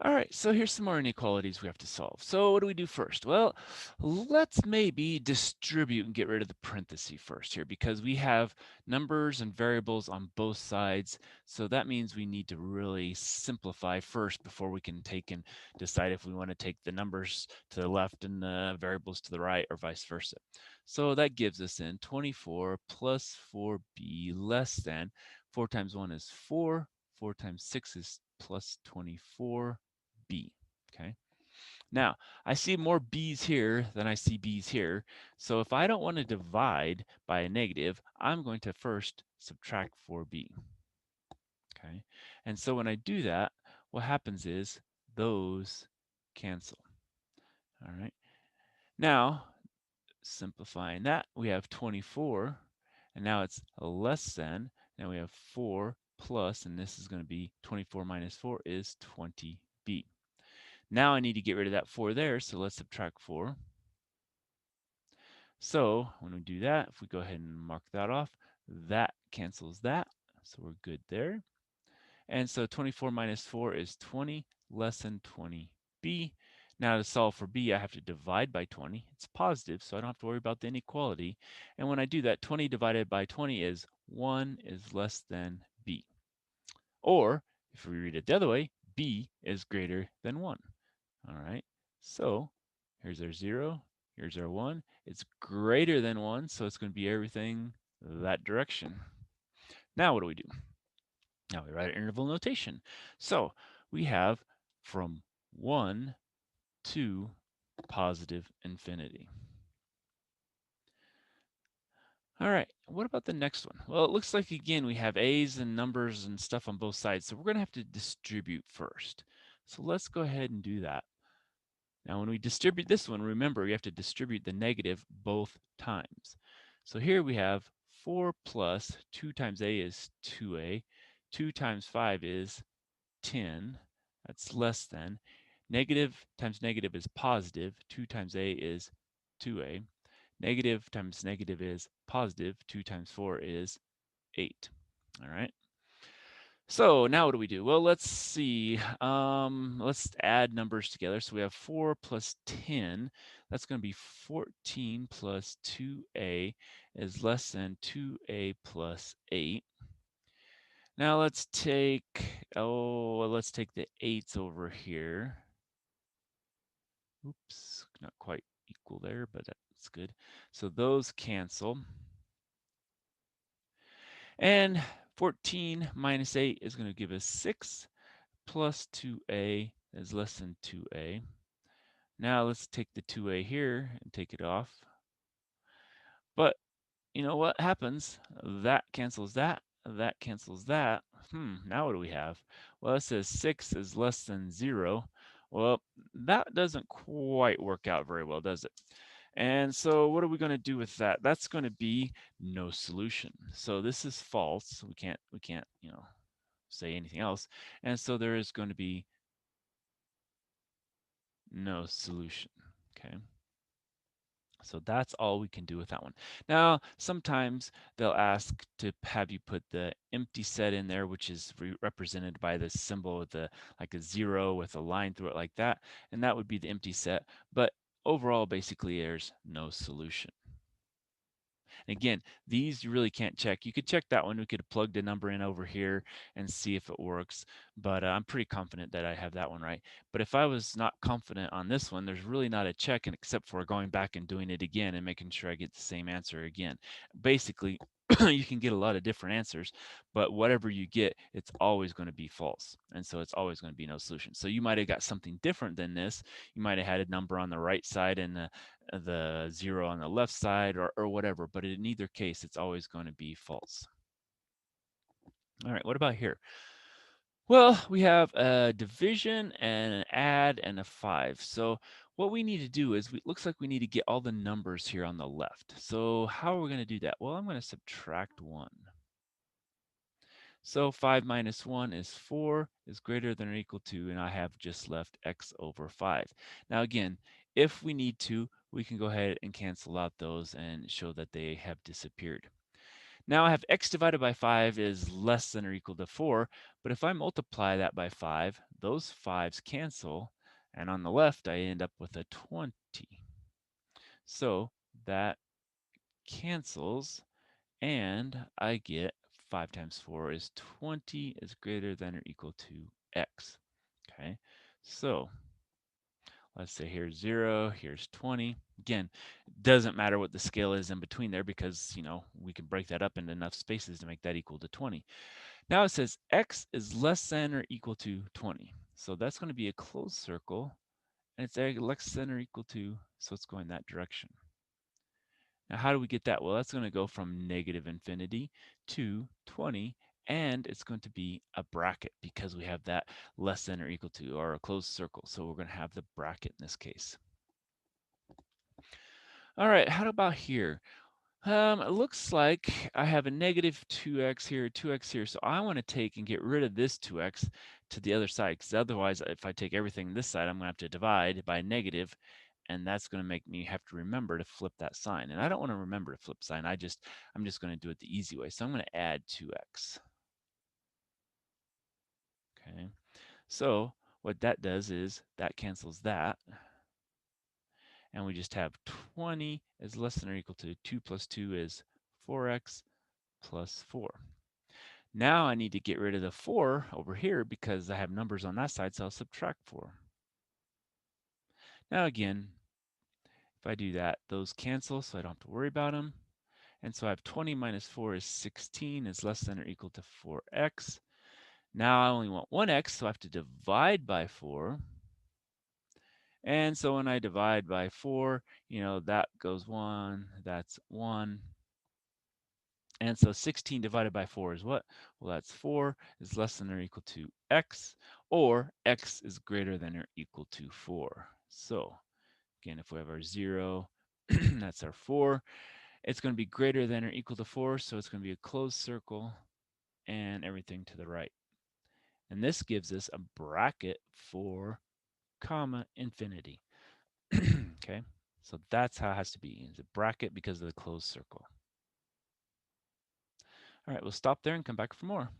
All right, so here's some more inequalities we have to solve. So what do we do first? Well, let's maybe distribute and get rid of the parenthesis first here because we have numbers and variables on both sides. So that means we need to really simplify first before we can take and decide if we want to take the numbers to the left and the variables to the right or vice versa. So that gives us in 24 plus 4b less than 4 times 1 is 4, 4 times 6 is plus 24. B. Okay. Now, I see more B's here than I see B's here. So if I don't want to divide by a negative, I'm going to first subtract 4B. Okay. And so when I do that, what happens is those cancel. All right. Now, simplifying that, we have 24, and now it's less than. Now we have 4 plus, and this is going to be 24 minus 4 is 20B. Now I need to get rid of that 4 there, so let's subtract 4. So when we do that, if we go ahead and mark that off, that cancels that, so we're good there. And so 24 minus 4 is 20, less than 20b. Now to solve for b, I have to divide by 20. It's positive, so I don't have to worry about the inequality. And when I do that, 20 divided by 20 is 1 is less than b. Or, if we read it the other way, b is greater than 1. All right, so here's our 0, here's our 1. It's greater than 1, so it's going to be everything that direction. Now what do we do? Now we write interval notation. So we have from 1 to positive infinity. All right, what about the next one? Well, it looks like, again, we have a's and numbers and stuff on both sides, so we're going to have to distribute first. So let's go ahead and do that. Now, when we distribute this one, remember, we have to distribute the negative both times. So here we have 4 plus 2 times a is 2a. 2 times 5 is 10. That's less than. Negative times negative is positive. 2 times a is 2a. Negative times negative is positive. 2 times 4 is 8. All right. So now what do we do? Well, let's see. Let's add numbers together. So we have 4 plus 10. That's going to be 14 plus 2a is less than 2a plus 8. Now let's take the 8s over here. Oops, not quite equal there, but that's good. So those cancel. And 14 minus 8 is going to give us 6. Plus 2a is less than 2a. Now let's take the 2a here and take it off. But you know what happens? That cancels that. That cancels that. Now what do we have? Well, it says 6 is less than 0. Well, that doesn't quite work out very well, does it? And so what are we going to do with that? That's going to be no solution. So this is false. We can't, say anything else. And so there is going to be no solution. Okay. So that's all we can do with that one. Now, sometimes they'll ask to have you put the empty set in there, which is represented by the symbol with like a 0 with a line through it like that, and that would be the empty set. But overall, basically, there's no solution. Again, these you really can't check. You could check that one. We could have plugged a number in over here and see if it works, but I'm pretty confident that I have that one right. But if I was not confident on this one, there's really not a check except for going back and doing it again and making sure I get the same answer again. Basically, you can get a lot of different answers, but whatever you get, it's always going to be false. And so it's always going to be no solution. So you might have got something different than this. You might have had a number on the right side and the 0 on the left side or whatever, but in either case, it's always going to be false. All right, what about here? Well, we have a division and an add and a 5. So what we need to do is, looks like we need to get all the numbers here on the left. So how are we going to do that? Well, I'm going to subtract 1. So 5 minus 1 is 4 is greater than or equal to, and I have just left x over 5. Now again, if we need to, we can go ahead and cancel out those and show that they have disappeared. Now I have x divided by 5 is less than or equal to 4, but if I multiply that by 5, those 5's cancel, and on the left I end up with a 20. So that cancels, and I get 5 times 4 is 20 is greater than or equal to x. Okay, so let's say here's 0, here's 20. Again, doesn't matter what the scale is in between there because, we can break that up into enough spaces to make that equal to 20. Now it says x is less than or equal to 20. So that's going to be a closed circle, and it's less than or equal to, so it's going that direction. Now, how do we get that? Well, that's going to go from negative infinity to 20, and it's going to be a bracket because we have that less than or equal to, or a closed circle. So we're going to have the bracket in this case. All right, how about here? It looks like I have a negative 2x here, 2x here. So I want to take and get rid of this 2x to the other side, because otherwise, if I take everything this side, I'm going to have to divide by negative, and that's going to make me have to remember to flip that sign. And I don't want to remember to flip sign. I'm just going to do it the easy way. So I'm going to add 2x. Okay. So what that does is that cancels that, and we just have 20 is less than or equal to 2 plus 2 is 4x plus 4. Now I need to get rid of the 4 over here because I have numbers on that side, so I'll subtract 4. Now again, if I do that, those cancel, so I don't have to worry about them. And so I have 20 minus 4 is 16 is less than or equal to 4x. Now I only want 1x, so I have to divide by 4. And so when I divide by 4, that goes 1, that's 1. And so 16 divided by 4 is what? Well, that's 4 is less than or equal to x, or x is greater than or equal to 4. So again, if we have our 0, that's our 4. It's going to be greater than or equal to 4, so it's going to be a closed circle and everything to the right. And this gives us a bracket for comma infinity. Okay, so that's how it has to be. It's a bracket because of the closed circle. All right, we'll stop there and come back for more.